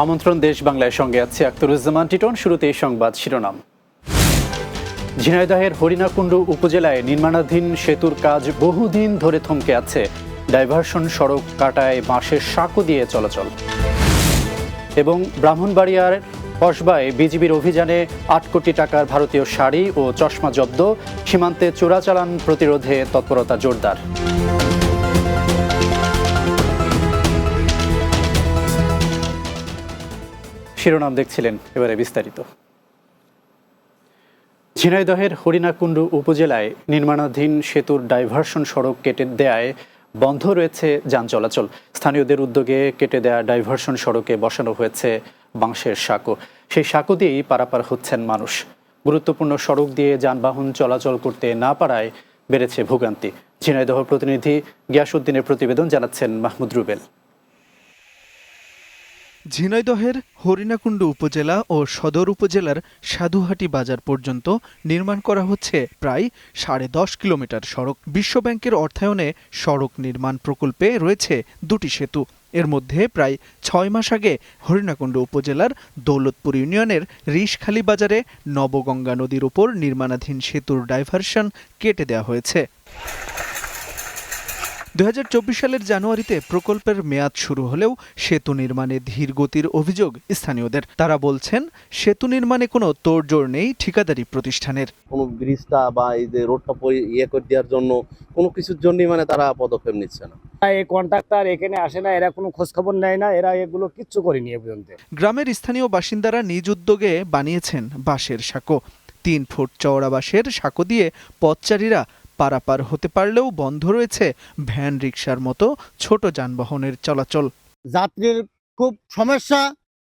আমন্ত্রণ দেশ বাংলার সঙ্গে আছে আখতারুজ্জামান টিটন। শুরুতে এই সংবাদ শিরোনাম। ঝিনাইদহের হরিণাকুণ্ডু উপজেলায় নির্মাণাধীন সেতুর কাজ বহুদিন ধরে থমকে আছে। ডাইভারশন সড়ক কাটায় বাঁশের সাঁকো দিয়ে চলাচল। এবং ব্রাহ্মণবাড়িয়ার কসবায় বিজিবির অভিযানে ৮ কোটি টাকার ভারতীয় শাড়ি ও চশমা জব্দ। সীমান্তে চোরাচালান প্রতিরোধে তৎপরতা জোরদার। শিরোনাম দেখছিলেন, এবারে বিস্তারিত। ঝিনাইদহের হরিণাকুণ্ডু উপজেলায় নির্মাণাধীন সেতুর ডাইভারশন সড়ক কেটে দেয়ায় বন্ধ রয়েছে যান চলাচল। স্থানীয়দের উদ্যোগে কেটে দেয়া ডাইভারশন সড়কে বসানো হয়েছে বাঁশের সাঁকো। সেই সাঁকো দিয়েই পারাপার হচ্ছেন মানুষ। গুরুত্বপূর্ণ সড়ক দিয়ে যানবাহন চলাচল করতে না পারায় বেড়েছে ভোগান্তি। ঝিনাইদহ প্রতিনিধি গিয়াসউদ্দিনের প্রতিবেদন, জানাচ্ছেন মাহমুদ রুবেল। ঝিনাইদহের হরিণাকুণ্ডু উপজেলা ও সদর উপজেলার সাধুহাটি বাজার পর্যন্ত নির্মাণ করা হচ্ছে প্রায় 10.5 কিলোমিটার সড়ক। বিশ্বব্যাংকের অর্থায়নে সড়ক নির্মাণ প্রকল্পে রয়েছে 2টি সেতু। এর মধ্যে প্রায় 6 মাস আগে হরিণাকুণ্ডু উপজেলার দৌলতপুর ইউনিয়নের রিশখালী বাজারে নবগঙ্গা নদীর উপর নির্মাণাধীন সেতুর ডাইভারশন কেটে দেওয়া হয়েছে। 2024 সালের জানুয়ারিতে প্রকল্পের মেয়াদ শুরু হলেও সেতু নির্মাণে ধীর গতির অভিযোগ স্থানীয়দের। তারা বলছেন, সেতু নির্মাণে কোনো তোড়জোড় নেই ঠিকাদারি প্রতিষ্ঠানের। কোনো ব্রিজটা বা এই যে রোডটা করে দেওয়ার জন্য কোনো কিছুর জন্যই তারা পদক্ষেপ নিচ্ছে না। এই কন্ট্রাক্টর এখানে আসে না, এরা কোনো খোঁজ খবর নেয় না, এরা এগুলো কিচ্ছু করেনি এ পর্যন্ত। গ্রামের স্থানীয় বাসিন্দারা নিজ উদ্যোগে বানিয়েছেন বাঁশের সাঁকো। 3 ফুট চওড়া বাঁশের সাঁকো দিয়ে পথচারীরা পারাপার হতে পারলেও বন্ধ রয়েছে ভ্যান রিকশার মতো ছোট যানবাহনের চলাচল। যাত্রীর খুব সমস্যা,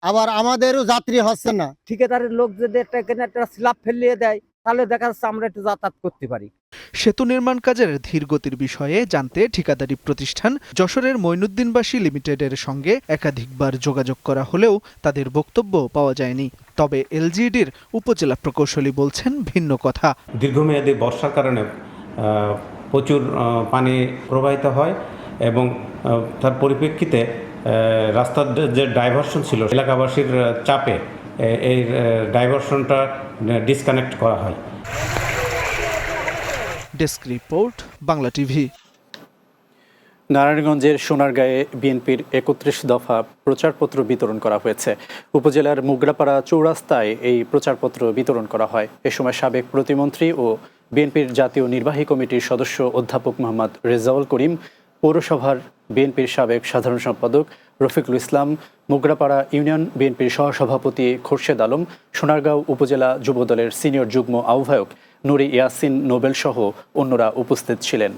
আবার আমাদেরও যাত্রী হচ্ছে না। ঠিকাদারের লোক যদি একটা স্ল্যাব ফেলিয়ে দেয়, তাহলে দেখা যাচ্ছে আমরা একটু যাতায়াত করতে পারি। সেতু নির্মাণ কাজের ধীরগতির বিষয়ে জানতে ঠিকাদারি প্রতিষ্ঠান যশোরের মঈনুদ্দিনবাসী লিমিটেডের সঙ্গে একাধিকবার যোগাযোগ করা হলেও তাদের বক্তব্য পাওয়া যায়নি। তবে এলজিইডির উপজেলা প্রকৌশলী বলছেন ভিন্ন কথা। দীর্ঘমেয়াদী বর্ষার কারণে প্রচুর পানি প্রবাহিত হয় এবং তার পরিপ্রেক্ষিতে রাস্তার যে ডাইভারশন ছিল, এলাকাবাসীর চাপে এই ডাইভারশনটা ডিসকানেক্ট করা হয়। Desk report, Bangla TV. নারায়ণগঞ্জের সোনারগাঁয়ে বিএনপির 31 দফা প্রচারপত্র বিতরণ করা হয়েছে। উপজেলার মুগরাপাড়া চৌরাস্তায় এই প্রচারপত্র বিতরণ করা হয়। এ সময় সাবেক প্রতিমন্ত্রী ও বিএনপির জাতীয় নির্বাহী কমিটির সদস্য অধ্যাপক মোহাম্মদ রেজাউল করিম, পৌরসভার বিএনপির সাবেক সাধারণ সম্পাদক রফিকুল ইসলাম, মুগরাপাড়া ইউনিয়ন বিএনপির সহসভাপতি খোরশেদ আলম, সোনারগাঁও উপজেলা যুবদলের সিনিয়র যুগ্ম আহ্বায়ক নুরি ইয়াসিন নোবেল সহ অন্যরা উপস্থিত ছিলেন।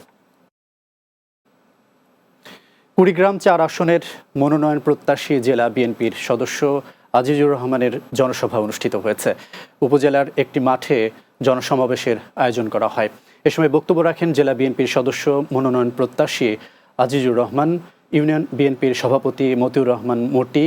কুড়িগ্রাম 4 আসনের মনোনয়ন প্রত্যাশী জেলা বিএনপির সদস্য আজিজুর রহমানের জনসভা অনুষ্ঠিত হয়েছে। উপজেলার একটি মাঠে জনসমাবেশের আয়োজন করা হয়। এ সময় বক্তব্য রাখেন জেলা বিএনপির সদস্য মনোনয়ন প্রত্যাশী আজিজুর রহমান, ইউনিয়ন বিএনপির সভাপতি মতিউর রহমান মোটি,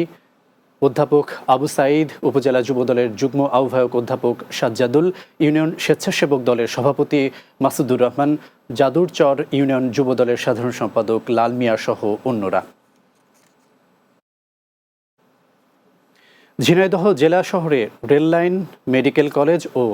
অধ্যাপক আবু সাঈদ, উপজেলা যুবদলের যুগ্ম আহ্বায়ক অধ্যাপক সাজ্জাদুল, ইউনিয়ন স্বেচ্ছাসেবক দলের সভাপতি মাসুদুর রহমান, জাদুরচর ইউনিয়ন যুবদলের সাধারণ সম্পাদক লাল মিয়া সহ অন্যরা। ঝিনাইদহ জেলা শহরে রেললাইন, মেডিকেল কলেজ ও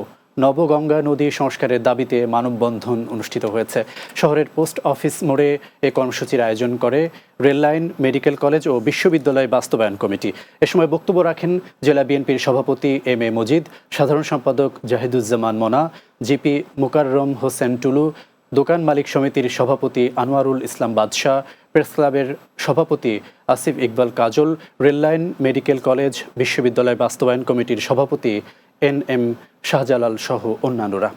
নবগঙ্গা নদী সংস্কারের দাবিতে মানববন্ধন অনুষ্ঠিত হয়েছে। শহরের পোস্ট অফিস মোড়ে এ কর্মসূচির আয়োজন করে রেললাইন, মেডিকেল কলেজ ও বিশ্ববিদ্যালয় বাস্তবায়ন কমিটি। এ সময় বক্তব্য রাখেন জেলা বিএনপির সভাপতি এম এ মজিদ, সাধারণ সম্পাদক জাহিদুজ্জামান মোনা, জিপি মুকাররম হোসেন টুলু, দোকান মালিক সমিতির সভাপতি আনোয়ারুল ইসলাম বাদশাহ, প্রেস ক্লাবের সভাপতি আসিফ ইকবাল কাজল, রেললাইন, মেডিকেল কলেজ, বিশ্ববিদ্যালয় বাস্তবায়ন কমিটির সভাপতি NM শাহজালাল সহ অন্যান্যরা।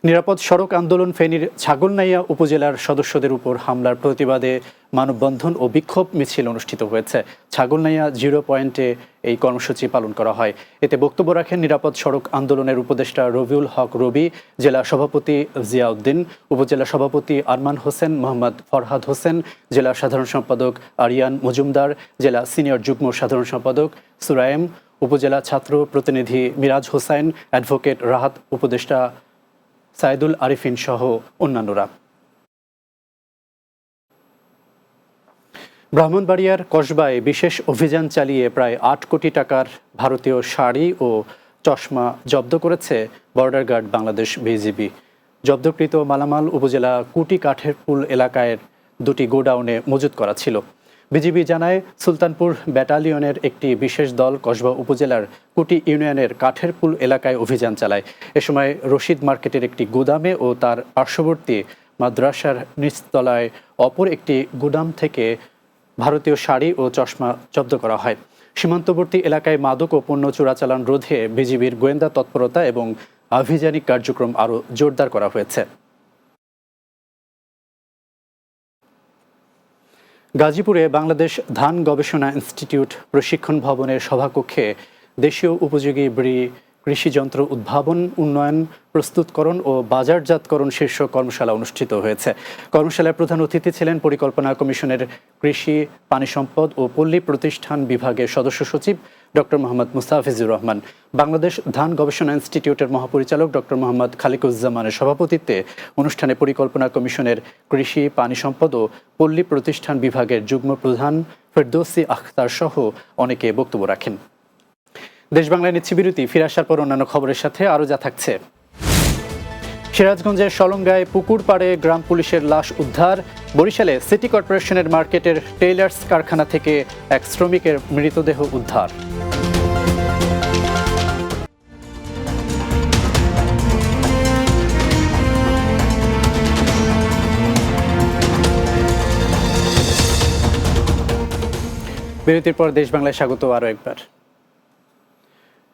নিরাপদ সড়ক আন্দোলন ফেনীর ছাগলনাইয়া উপজেলার সদস্যদের উপর হামলার প্রতিবাদে মানববন্ধন ও বিক্ষোভ মিছিল অনুষ্ঠিত হয়েছে। ছাগলনাইয়া 0 পয়েন্টে এই কর্মসূচি পালন করা হয়। এতে বক্তব্য রাখেন নিরাপদ সড়ক আন্দোলনের উপদেষ্টা রবিউল হক রবি, জেলা সভাপতি জিয়াউদ্দিন, উপজেলা সভাপতি আরমান হোসেন, মোহাম্মদ ফরহাদ হোসেন, জেলা সাধারণ সম্পাদক আরিয়ান মজুমদার, জেলা সিনিয়র যুগ্ম সাধারণ সম্পাদক সুরায়েম, উপজেলা ছাত্র প্রতিনিধি মিরাজ হোসাইন, অ্যাডভোকেট রাহাত, উপদেষ্টা সাইদুল আরিফিন সহ অন্যান্যরা। ব্রাহ্মণবাড়িয়ার কসবায় বিশেষ অভিযান চালিয়ে প্রায় ৮ কোটি টাকার ভারতীয় শাড়ি ও চশমা জব্দ করেছে বর্ডার গার্ড বাংলাদেশ বিজিবি। জব্দকৃত মালামাল উপজেলা কুটি কাঠেরপুল এলাকায় দুটি গোডাউনে মজুত করা ছিল। বিজিবি জানায়, সুলতানপুর ব্যাটালিয়নের একটি বিশেষ দল কসবা উপজেলার কুটি ইউনিয়নের কাঠেরপুল এলাকায় অভিযান চালায়। এ সময় রশিদ মার্কেটের একটি গুদামে ও তার পার্শ্ববর্তী মাদ্রাসার নিচতলায় অপর একটি গুদাম থেকে ভারতীয় শাড়ি ও চশমা জব্দ করা হয়। সীমান্তবর্তী এলাকায় মাদক ও পণ্য চোরাচালান রোধে বিজিবির গোয়েন্দা তৎপরতা এবং আভিযানিক কার্যক্রম আরও জোরদার করা হয়েছে। গাজীপুরে বাংলাদেশ ধান গবেষণা ইনস্টিটিউট প্রশিক্ষণ ভবনের সভাকক্ষে দেশীয় উপযোগী কৃষিযন্ত্র উদ্ভাবন, উন্নয়ন, প্রস্তুতকরণ ও বাজারজাতকরণ শীর্ষক কর্মশালা অনুষ্ঠিত হয়েছে। কর্মশালায় প্রধান অতিথি ছিলেন পরিকল্পনা কমিশনের কৃষি, পানি সম্পদ ও পল্লী প্রতিষ্ঠান বিভাগের সদস্য সচিব ডক্টর মোহাম্মদ মুস্তাফিজুর রহমান। বাংলাদেশ ধান গবেষণা ইনস্টিটিউটের মহাপরিচালক ডক্টর মোহাম্মদ খালিকুজ্জামানের সভাপতিত্বে অনুষ্ঠানে পরিকল্পনা কমিশনের কৃষি, পানি সম্পদ ও পল্লী প্রতিষ্ঠান বিভাগের যুগ্ম প্রধান ফেরদৌসী আখতার সহ অনেকে বক্তব্য রাখেন। দেশ বাংলায় নিচ্ছি বিরতি, ফিরে আসার পর অন্যান্য খবরের সাথে আরও যা থাকছে। সিরাজগঞ্জের সলঙ্গায় পুকুর পাড়ে গ্রাম পুলিশের লাশ উদ্ধার। বরিশালে সিটি কর্পোরেশনের মার্কেটের টেইলার্স কারখানা থেকে এক শ্রমিকের মৃতদেহ উদ্ধার। বিরতির পর দেশ বাংলায় স্বাগত আরও একবার।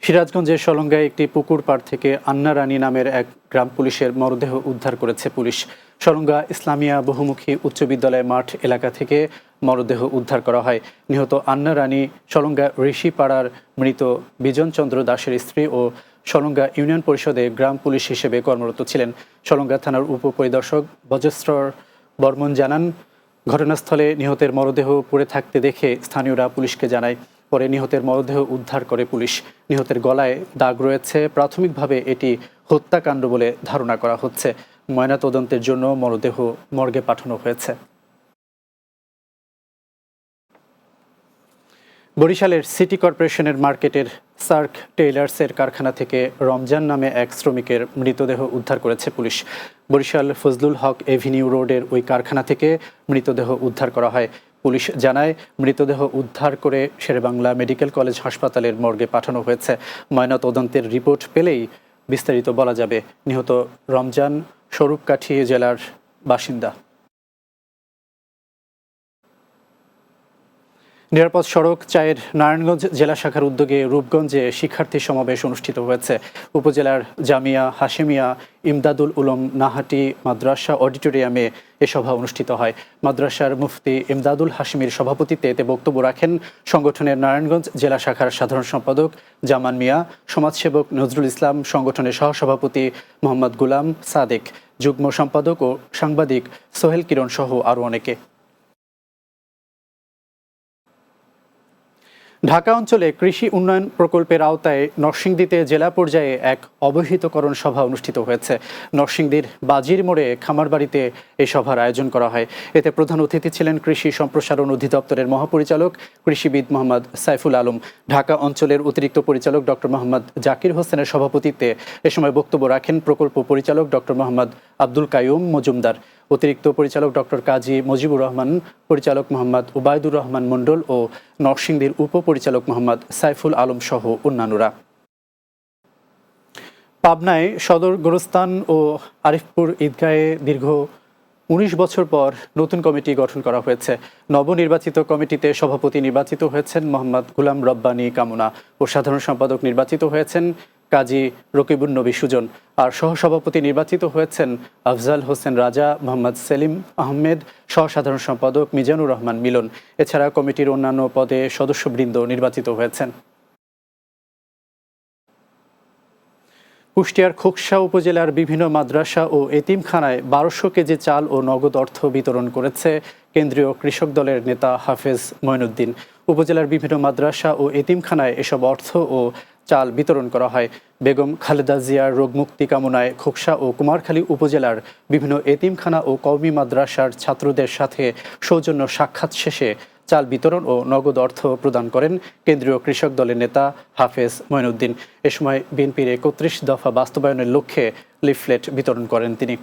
সিরাজগঞ্জের সলঙ্গায় একটি পুকুর পাড় থেকে আন্না রানী নামের এক গ্রাম পুলিশের মরদেহ উদ্ধার করেছে পুলিশ। সলঙ্গা ইসলামিয়া বহুমুখী উচ্চ বিদ্যালয় মাঠ এলাকা থেকে মরদেহ উদ্ধার করা হয়। নিহত আন্না রানী সলঙ্গা ঋষিপাড়ার মৃত বিজন চন্দ্র দাসের স্ত্রী ও সলঙ্গা ইউনিয়ন পরিষদে গ্রাম পুলিশ হিসেবে কর্মরত ছিলেন। সলঙ্গা থানার উপপরিদর্শক বজস্রর বর্মন জানান, ঘটনাস্থলে নিহতের মরদেহ পড়ে থাকতে দেখে স্থানীয়রা পুলিশকে জানায়। পরে নিহতের মরদেহ উদ্ধার করে পুলিশ। নিহতের গলায় দাগ রয়েছে। প্রাথমিকভাবে এটি হত্যাকাণ্ড বলে ধারণা করা হচ্ছে। ময়নাতদন্তের জন্য মরদেহ মর্গে পাঠানো হয়েছে। বরিশালের সিটি কর্পোরেশনের মার্কেটের সার্ক টেইলার্সের কারখানা থেকে রমজান নামে এক শ্রমিকের মৃতদেহ উদ্ধার করেছে পুলিশ। বরিশাল ফজলুল হক এভিনিউ রোডের ওই কারখানা থেকে মৃতদেহ উদ্ধার করা হয়। পুলিশ জানায়, মৃতদেহ উদ্ধার করে শেরেবাংলা মেডিকেল কলেজ হাসপাতালের মর্গে পাঠানো হয়েছে। ময়নাতদন্তের রিপোর্ট পেলেই বিস্তারিত বলা যাবে। নিহত রমজান স্বরূপকাঠি জেলার বাসিন্দা। নিরাপদ সড়ক চায়ের নারায়ণগঞ্জ জেলা শাখার উদ্যোগে রূপগঞ্জে শিক্ষার্থী সমাবেশ অনুষ্ঠিত হয়েছে। উপজেলার জামিয়া হাশেমিয়া ইমদাদুল উলুম নাহাটি মাদ্রাসা অডিটোরিয়ামে এ সভা অনুষ্ঠিত হয়। মাদ্রাসার মুফতি ইমদাদুল হাশেমির সভাপতিত্বে এতে বক্তব্য রাখেন সংগঠনের নারায়ণগঞ্জ জেলা শাখার সাধারণ সম্পাদক জামান মিয়া, সমাজসেবক নজরুল ইসলাম, সংগঠনের সহসভাপতি মোহাম্মদ গুলাম সাদেক, যুগ্ম সম্পাদক ও সাংবাদিক সোহেল কিরণ সহ আরও অনেকে। ঢাকা অঞ্চলে কৃষি উন্নয়ন প্রকল্পের আওতায় নরসিংদীতে জেলা পর্যায়ে এক অবহিতকরণ সভা অনুষ্ঠিত হয়েছে। নরসিংদীর বাজির মোড়ে খামারবাড়িতে এই সভার আয়োজন করা হয়। এতে প্রধান অতিথি ছিলেন কৃষি সম্প্রসারণ অধিদপ্তরের মহাপরিচালক কৃষিবিদ মোহাম্মদ সাইফুল আলম। ঢাকা অঞ্চলের অতিরিক্ত পরিচালক ডক্টর মোহাম্মদ জাকির হোসেনের সভাপতিত্বে এ সময় বক্তব্য রাখেন প্রকল্প পরিচালক ডক্টর মোহাম্মদ আব্দুল কাইয়ুম মজুমদার, অতিরিক্ত পরিচালক ডক্টর কাজী মুজিবুর রহমান, পরিচালক মোহাম্মদ উবায়দুর রহমান মণ্ডল ও নরসিংদীর উপপরিচালক মোহাম্মদ সাইফুল আলম সহ অন্যান্যরা। পাবনায় সদর গোরস্তান ও আরিফপুর ঈদগাহে দীর্ঘ ১৯ বছর পর নতুন কমিটি গঠন করা হয়েছে। নবনির্বাচিত কমিটিতে সভাপতি নির্বাচিত হয়েছেন মোহাম্মদ গুলাম রব্বানী কামনা ও সাধারণ সম্পাদক নির্বাচিত হয়েছেন কাজী রকিবুন নবী সুজন। আর সহসভাপতি নির্বাচিত হয়েছেন আফজাল হোসেন রাজা, মোহাম্মদ সেলিম আহমেদ, সহসাধারণ সম্পাদক মিজানুর রহমান মিলন। এছাড়া কমিটির অন্যান্য পদে সদস্যবৃন্দ নির্বাচিত হয়েছেন। কুষ্টিয়ার খোকসা উপজেলার বিভিন্ন মাদ্রাসা ও এতিমখানায় ১২০০ কেজি চাল ও নগদ অর্থ বিতরণ করেছে কেন্দ্রীয় কৃষক দলের নেতা হাফেজ মঈনুদ্দিন। উপজেলার বিভিন্ন মাদ্রাসা ও এতিমখানায় এসব অর্থ ও চাল বিতরণ করা হয়। বেগম খালেদা জিয়ার রোগমুক্তি কামনায় খোকসা ও কুমারখালী উপজেলার বিভিন্ন এতিমখানা ও কওমি মাদ্রাসার ছাত্রদের সাথে সৌজন্য সাক্ষাৎ শেষে চাল বিতরণ ও নগদ অর্থ প্রদান করেন কেন্দ্রীয় কৃষক দলের নেতা হাফেজ মঈনুদ্দিন। এ সময় বিএনপির ৩১ দফা বাস্তবায়নের লক্ষ্যে লিফলেট বিতরণ করেন তিনি।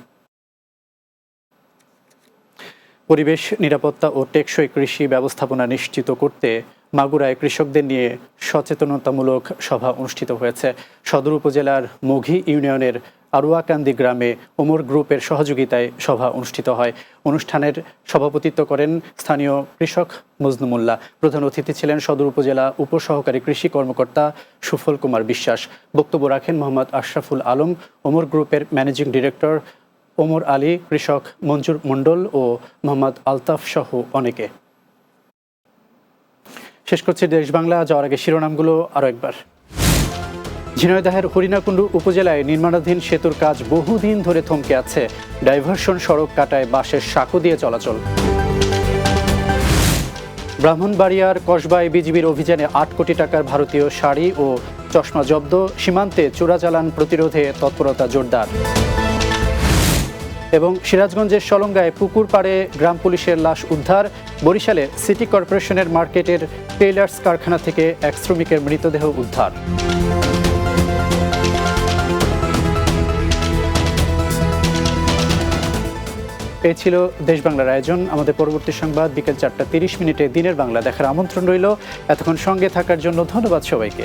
পরিবেশ নিরাপত্তা ও টেকসই কৃষি ব্যবস্থাপনা নিশ্চিত করতে মাগুরায় কৃষকদের নিয়ে সচেতনতামূলক সভা অনুষ্ঠিত হয়েছে। সদর উপজেলার মঘি ইউনিয়নের আরুয়াকান্দি গ্রামে ওমর গ্রুপের সহযোগিতায় সভা অনুষ্ঠিত হয়। অনুষ্ঠানের সভাপতিত্ব করেন স্থানীয় কৃষক মজনু মোল্লা। প্রধান অতিথি ছিলেন সদর উপজেলা উপসহকারী কৃষি কর্মকর্তা সুফল কুমার বিশ্বাস। বক্তব্য রাখেন মোহাম্মদ আশরাফুল আলম, ওমর গ্রুপের ম্যানেজিং ডিরেক্টর ওমর আলী, কৃষক মঞ্জুর মণ্ডল ও মোহাম্মদ আলতাফ সহ অনেকে। শেষ করছি দেশ বাংলা, যাওয়ার আগে শিরোনামগুলো আরও একবার। ঝিনাইদহের হরিণাকুণ্ডু উপজেলায় নির্মাণাধীন সেতুর কাজ বহুদিন ধরে থমকে আছে। ডাইভারশন সড়ক কাটায় বাঁশের সাঁকো দিয়ে চলাচল। ব্রাহ্মণবাড়িয়ার কসবায় বিজিবির অভিযানে ৮ কোটি টাকার ভারতীয় শাড়ি ও চশমা জব্দ। সীমান্তে চোরাচালান প্রতিরোধে তৎপরতা জোরদার। এবং সিরাজগঞ্জের সলঙ্গায় পুকুর পাড়ে গ্রাম পুলিশের লাশ উদ্ধার। বরিশালে সিটি কর্পোরেশনের মার্কেটের টেইলার্স কারখানা থেকে এক শ্রমিকের মৃতদেহ উদ্ধার। এই ছিল দেশ বাংলার আয়োজন। আমাদের পরবর্তী সংবাদ বিকেল 4টা 30 মিনিটে দিনের বাংলা দেখার আমন্ত্রণ রইল। এতক্ষণ সঙ্গে থাকার জন্য ধন্যবাদ সবাইকে।